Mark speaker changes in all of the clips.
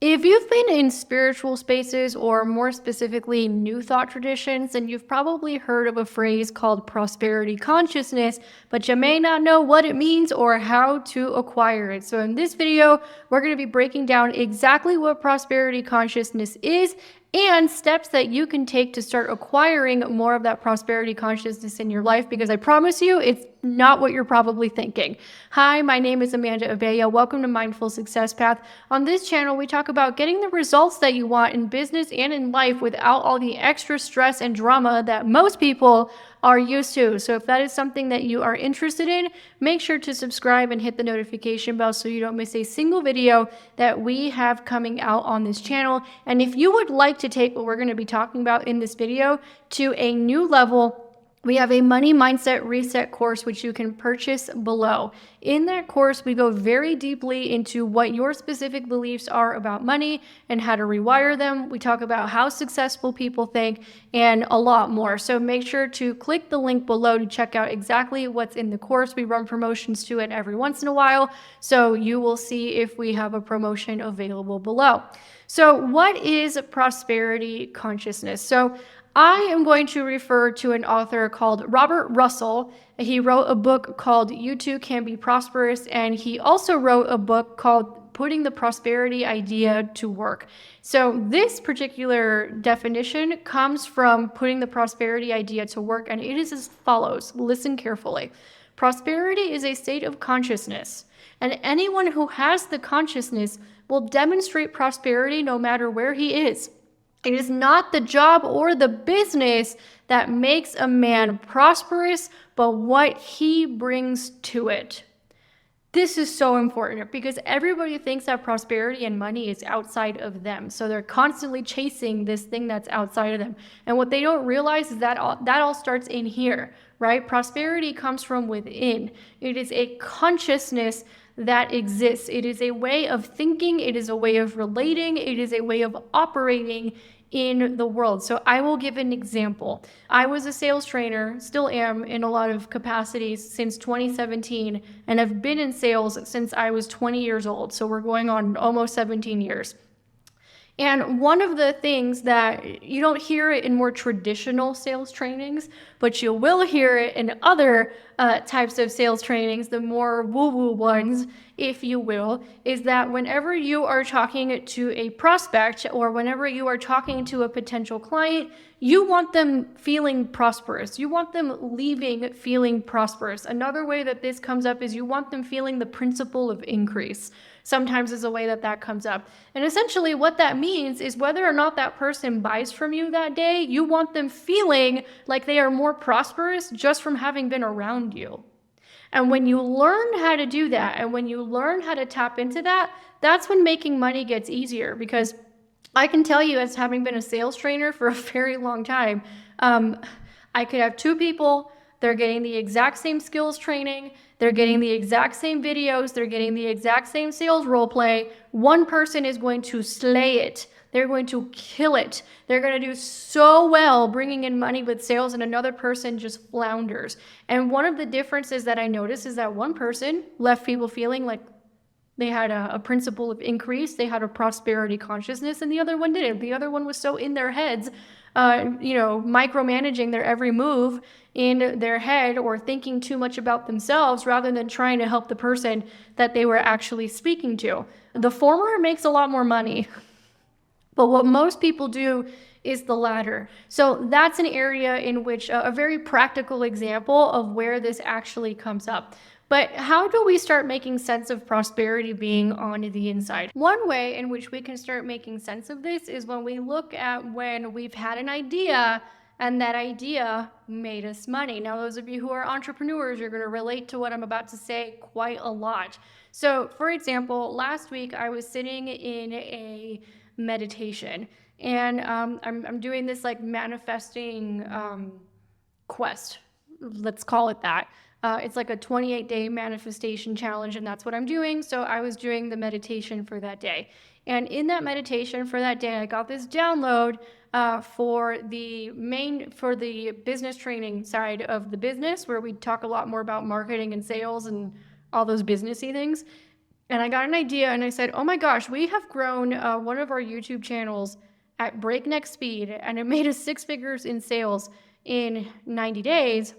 Speaker 1: If you've been in spiritual spaces or more specifically New Thought traditions, then you've probably heard of a phrase called prosperity consciousness, but you may not know what it means or how to acquire it. So in this video, we're going to be breaking down exactly what prosperity consciousness is and steps that you can take to start acquiring more of that prosperity consciousness in your life, because I promise you, it's not what you're probably thinking. Hi, my name is Amanda Abaya. Welcome to Mindful Success Path. On this channel, we talk about getting the results that you want in business and in life without all the extra stress and drama that most people are used to. So if that is something that you are interested in, make sure to subscribe and hit the notification bell so you don't miss a single video that we have coming out on this channel. And if you would like to take what we're going to be talking about in this video to a new level, we have a money mindset reset course, which you can purchase below. In that course, we go very deeply into what your specific beliefs are about money and how to rewire them. We talk about how successful people think and a lot more. So make sure to click the link below to check out exactly what's in the course. We run promotions to it every once in a while, so you will see if we have a promotion available below. So what is prosperity consciousness? So I am going to refer to an author called Robert Russell. He wrote a book called You Too Can Be Prosperous, and he also wrote a book called Putting the Prosperity Idea to Work. So this particular definition comes from Putting the Prosperity Idea to Work, and it is as follows. Listen carefully. Prosperity is a state of consciousness, and anyone who has the consciousness will demonstrate prosperity no matter where he is. It is not the job or the business that makes a man prosperous, but what he brings to it. This is so important because everybody thinks that prosperity and money is outside of them. So they're constantly chasing this thing that's outside of them. And what they don't realize is that all starts in here, right? Prosperity comes from within. It is a consciousness that exists. It is a way of thinking. It is a way of relating. It is a way of operating in the world. So I will give an example. I was a sales trainer, still am in a lot of capacities since 2017, and have been in sales since I was 20 years old. So we're going on almost 17 years. And one of the things that you don't hear it in more traditional sales trainings, but you will hear it in other types of sales trainings, the more woo-woo ones, if you will, is that whenever you are talking to a prospect or whenever you are talking to a potential client, you want them feeling prosperous. You want them leaving feeling prosperous. Another way that this comes up is you want them feeling the principle of increase. Sometimes is a way that that comes up. And essentially what that means is whether or not that person buys from you that day, you want them feeling like they are more prosperous just from having been around you. And when you learn how to do that, and when you learn how to tap into that, that's when making money gets easier. Because I can tell you, as having been a sales trainer for a very long time, I could have two people, they're getting the exact same skills training, they're getting the exact same videos, they're getting the exact same sales role play. One person is going to slay it. They're going to kill it. They're going to do so well bringing in money with sales, and another person just flounders. And one of the differences that I noticed is that one person left people feeling like they had a principle of increase, they had a prosperity consciousness, and the other one didn't. The other one was so in their heads, micromanaging their every move in their head or thinking too much about themselves rather than trying to help the person that they were actually speaking to. The former makes a lot more money, but what most people do is the latter. So that's an area in which a very practical example of where this actually comes up. But how do we start making sense of prosperity being on the inside? One way in which we can start making sense of this is when we look at when we've had an idea and that idea made us money. Now, those of you who are entrepreneurs are going to relate to what I'm about to say quite a lot. So, for example, last week I was sitting in a meditation, and I'm doing this like manifesting quest, let's call it that. It's like a 28-day manifestation challenge, and that's what I'm doing. So I was doing the meditation for that day. And in that meditation for that day, I got this download for the business training side of the business, where we talk a lot more about marketing and sales and all those businessy things. And I got an idea and I said, oh my gosh, we have grown one of our YouTube channels at breakneck speed and it made us 6 figures in sales in 90 days.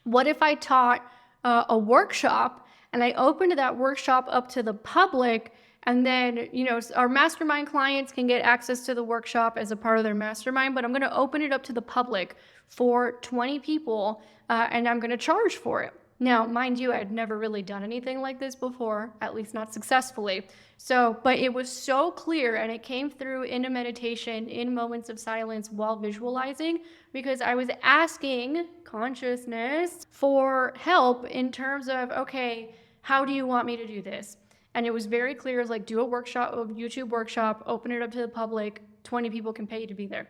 Speaker 1: What if I taught a workshop and I opened that workshop up to the public, and then, our mastermind clients can get access to the workshop as a part of their mastermind, but I'm going to open it up to the public for 20 people and I'm going to charge for it. Now, mind you, I'd never really done anything like this before, at least not successfully. But it was so clear, and it came through in a meditation, in moments of silence while visualizing, because I was asking consciousness for help in terms of, okay, how do you want me to do this? And it was very clear. It was like, do a workshop, a YouTube workshop, open it up to the public, 20 people can pay you to be there.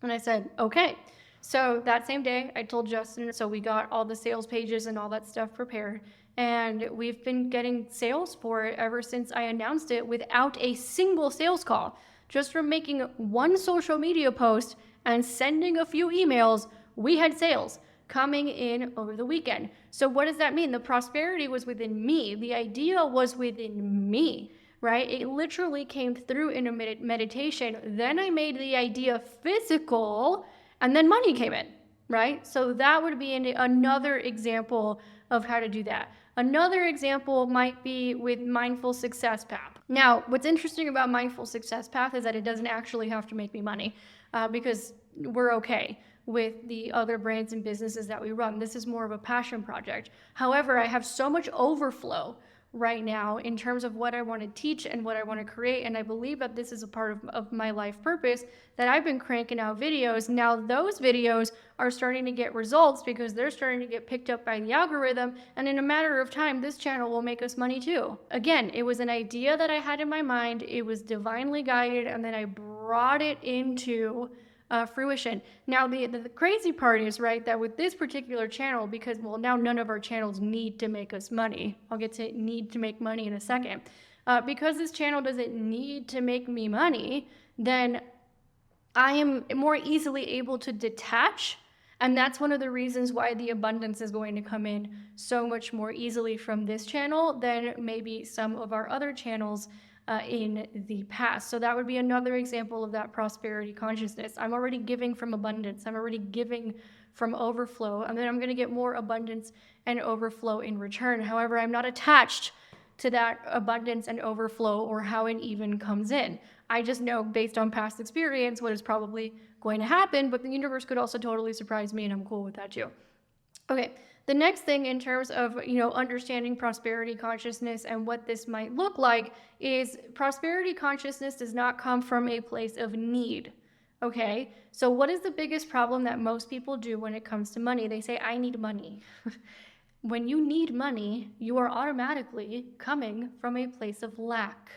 Speaker 1: And I said, okay. So that same day, I told Justin, so we got all the sales pages and all that stuff prepared. And we've been getting sales for it ever since I announced it without a single sales call. Just from making one social media post and sending a few emails, we had sales coming in over the weekend. So what does that mean? The prosperity was within me. The idea was within me, right? It literally came through in a meditation. Then I made the idea physical, and then money came in, right? So that would be another example of how to do that. Another example might be with Mindful Success Path. Now, what's interesting about Mindful Success Path is that it doesn't actually have to make me money because we're okay with the other brands and businesses that we run. This is more of a passion project. However, I have so much overflow right now in terms of what I want to teach and what I want to create, and I believe that this is a part of my life purpose, that I've been cranking out videos. Now those videos are starting to get results because they're starting to get picked up by the algorithm, and in a matter of time this channel will make us money too. Again, it was an idea that I had in my mind, it was divinely guided, and then I brought it into fruition. Now the crazy part is, right, that with this particular channel, because now none of our channels need to make us money. I'll get to need to make money in a second. Because this channel doesn't need to make me money, then I am more easily able to detach. And that's one of the reasons why the abundance is going to come in so much more easily from this channel than maybe some of our other channels in the past. So that would be another example of that prosperity consciousness. I'm already giving from abundance. I'm already giving from overflow, and then I'm going to get more abundance and overflow in return. However, I'm not attached to that abundance and overflow or how it even comes in. I just know based on past experience what is probably going to happen, but the universe could also totally surprise me, and I'm cool with that too. Okay, the next thing in terms of, understanding prosperity consciousness and what this might look like is prosperity consciousness does not come from a place of need. Okay, so what is the biggest problem that most people do when it comes to money? They say, I need money. When you need money, you are automatically coming from a place of lack.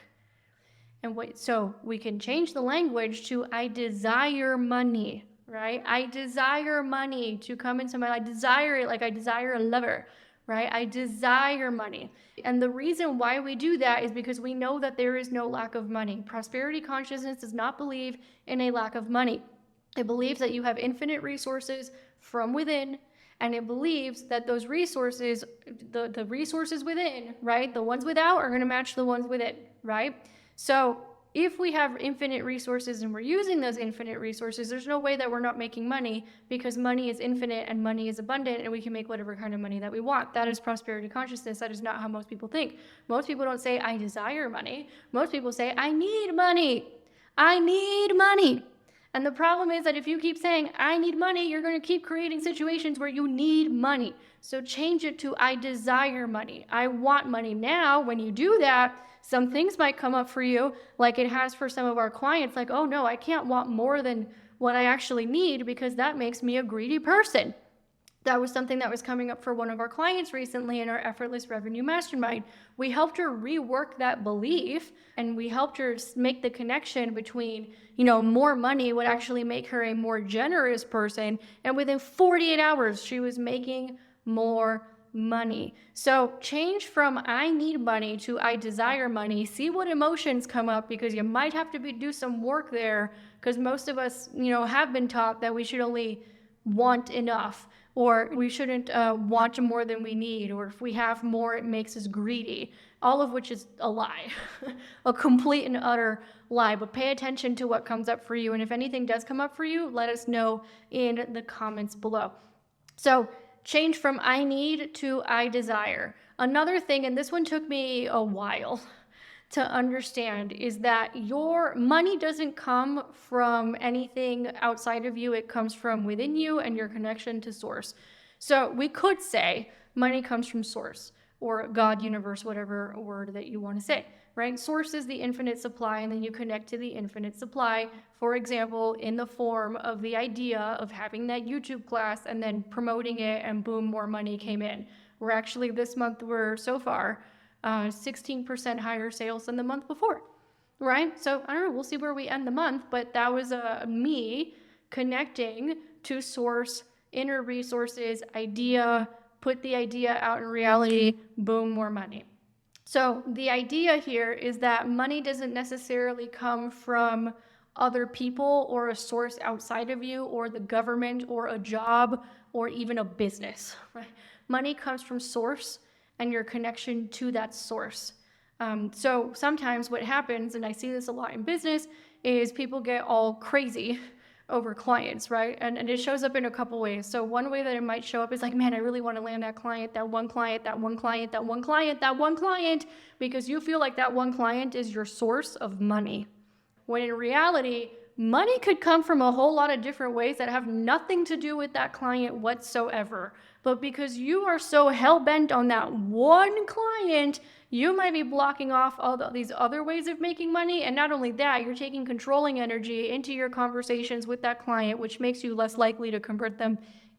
Speaker 1: So we can change the language to I desire money. Right? I desire money to come into my life. I desire it like I desire a lover, right? I desire money. And the reason why we do that is because we know that there is no lack of money. Prosperity consciousness does not believe in a lack of money. It believes that you have infinite resources from within, and it believes that those resources, the resources within, right? The ones without are going to match the ones within, right? So if we have infinite resources and we're using those infinite resources, there's no way that we're not making money, because money is infinite and money is abundant, and we can make whatever kind of money that we want. That is prosperity consciousness. That is not how most people think. Most people don't say, I desire money. Most people say, I need money. I need money. And the problem is that if you keep saying, I need money, you're going to keep creating situations where you need money. So change it to, I desire money. I want money. Now, when you do that, some things might come up for you, like it has for some of our clients, like, oh no, I can't want more than what I actually need because that makes me a greedy person. That was something that was coming up for one of our clients recently in our Effortless Revenue Mastermind. We helped her rework that belief, and we helped her make the connection between, more money would actually make her a more generous person. And within 48 hours, she was making more money. So change from I need money to I desire money. See what emotions come up, because you might have to do some work there, because most of us, have been taught that we should only want enough. or we shouldn't want more than we need, or if we have more, it makes us greedy, all of which is a lie, a complete and utter lie. But pay attention to what comes up for you. And if anything does come up for you, let us know in the comments below. So change from I need to I desire. Another thing, and this one took me a while to understand, is that your money doesn't come from anything outside of you. It comes from within you and your connection to source. So we could say money comes from source, or God, universe, whatever word that you want to say, right? Source is the infinite supply, and then you connect to the infinite supply, for example, in the form of the idea of having that YouTube class and then promoting it, and boom, more money came in. We're actually, this month, we're so far 16% higher sales than the month before, right? So I don't know, we'll see where we end the month, but that was me connecting to source, inner resources, idea, put the idea out in reality, boom, more money. So the idea here is that money doesn't necessarily come from other people or a source outside of you, or the government, or a job, or even a business, right? Money comes from source and your connection to that source. So sometimes what happens, and I see this a lot in business, is people get all crazy over clients, right? And it shows up in a couple ways. So one way that it might show up is like, man, I really want to land that client, that one client, that one client, that one client, that one client, because you feel like that one client is your source of money. When in reality, money could come from a whole lot of different ways that have nothing to do with that client whatsoever. But because you are so hell-bent on that one client, you might be blocking off all these other ways of making money. And not only that, you're taking controlling energy into your conversations with that client, which makes you less likely to convert them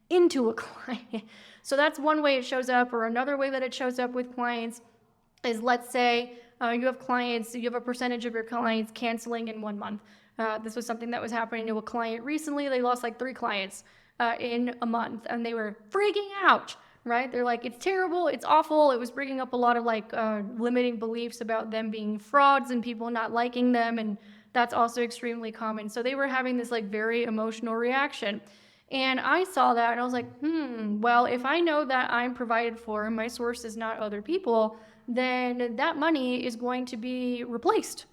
Speaker 1: into a client. So that's one way it shows up. Or another way that it shows up with clients is, let's say you have clients, you have a percentage of your clients canceling in 1 month. This was something that was happening to a client recently. They lost like 3 clients in a month, and they were freaking out, right? They're like, it's terrible, it's awful. It was bringing up a lot of like limiting beliefs about them being frauds and people not liking them, and that's also extremely common. So they were having this like very emotional reaction. And I saw that and I was like, well, if I know that I'm provided for and my source is not other people, then that money is going to be replaced.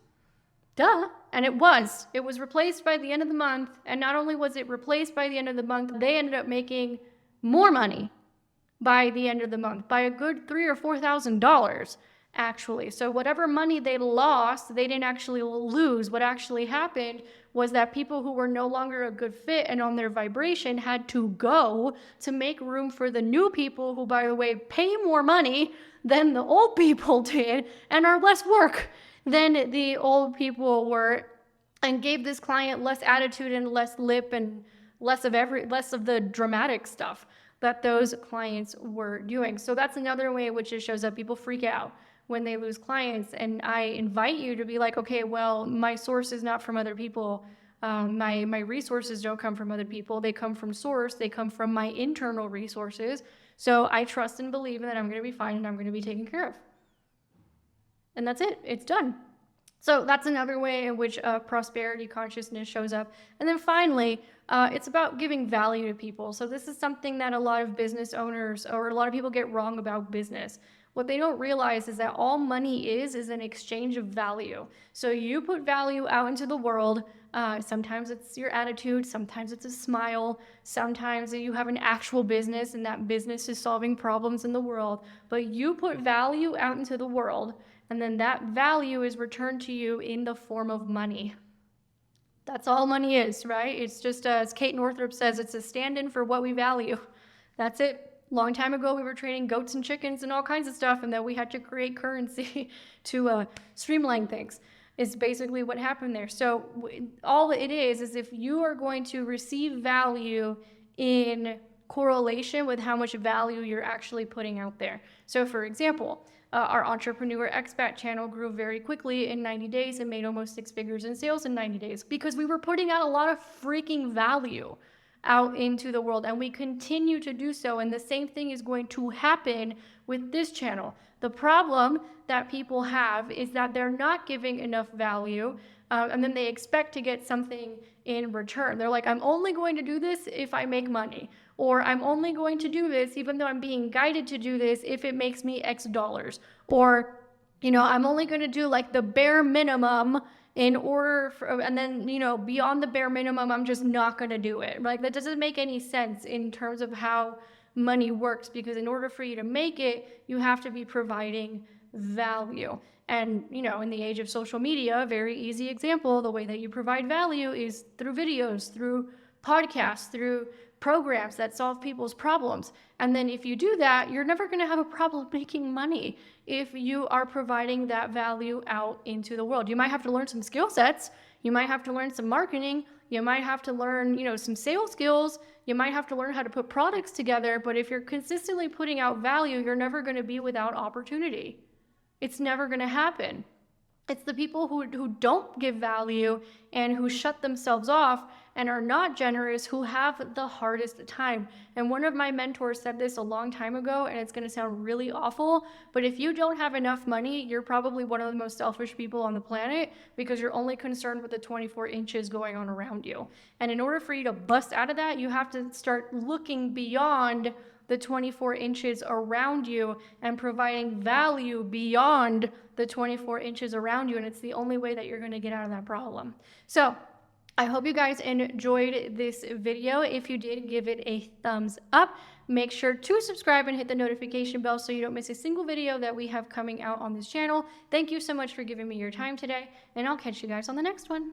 Speaker 1: Duh. And it was replaced by the end of the month. And not only was it replaced by the end of the month, they ended up making more money by the end of the month, by a good $3,000 or $4,000 actually. So whatever money they lost, they didn't actually lose. What actually happened was that people who were no longer a good fit and on their vibration had to go to make room for the new people who, by the way, pay more money than the old people did and are less work than the old people were, and gave this client less attitude and less lip and less of the dramatic stuff that those clients were doing. So that's another way in which it shows up. People freak out when they lose clients, and I invite you to be like, okay, well, my source is not from other people. My resources don't come from other people. They come from source. They come from my internal resources. So I trust and believe that I'm going to be fine and I'm going to be taken care of. And that's it. It's done. So that's another way in which prosperity consciousness shows up. And then finally, it's about giving value to people. So this is something that a lot of business owners or a lot of people get wrong about business. What they don't realize is that all money is an exchange of value. So you put value out into the world. Sometimes it's your attitude. Sometimes it's a smile. Sometimes you have an actual business and that business is solving problems in the world. But you put value out into the world, and then that value is returned to you in the form of money. That's all money is, right? It's just, as Kate Northrup says, it's a stand-in for what we value. That's it. Long time ago, we were trading goats and chickens and all kinds of stuff, and then we had to create currency to streamline things. Is basically what happened there. So all it is if you are going to receive value in correlation with how much value you're actually putting out there. So for example, our Entrepreneur Expat channel grew very quickly in 90 days and made almost 6 figures in sales in 90 days because we were putting out a lot of freaking value out into the world, and we continue to do so. And the same thing is going to happen with this channel. The problem that people have is that they're not giving enough value and then they expect to get something in return. They're like, I'm only going to do this if I make money, or I'm only going to do this even though I'm being guided to do this if it makes me X dollars, or I'm only going to do like the bare minimum in order for, and then, beyond the bare minimum, I'm just not going to do it. Like, that doesn't make any sense in terms of how money works, because in order for you to make it, you have to be providing value. And, in the age of social media, a very easy example, the way that you provide value is through videos, through podcasts, through programs that solve people's problems. And then if you do that, you're never going to have a problem making money if you are providing that value out into the world. You might have to learn some skill sets. You might have to learn some marketing. You might have to learn, some sales skills. You might have to learn how to put products together. But if you're consistently putting out value, you're never going to be without opportunity. It's never going to happen. It's the people who don't give value and who shut themselves off and are not generous who have the hardest time. And one of my mentors said this a long time ago, and it's going to sound really awful, but if you don't have enough money, you're probably one of the most selfish people on the planet, because you're only concerned with the 24 inches going on around you. And in order for you to bust out of that, you have to start looking beyond the 24 inches around you and providing value beyond the 24 inches around you. And it's the only way that you're going to get out of that problem. So I hope you guys enjoyed this video. If you did, give it a thumbs up. Make sure to subscribe and hit the notification bell so you don't miss a single video that we have coming out on this channel. Thank you so much for giving me your time today, and I'll catch you guys on the next one.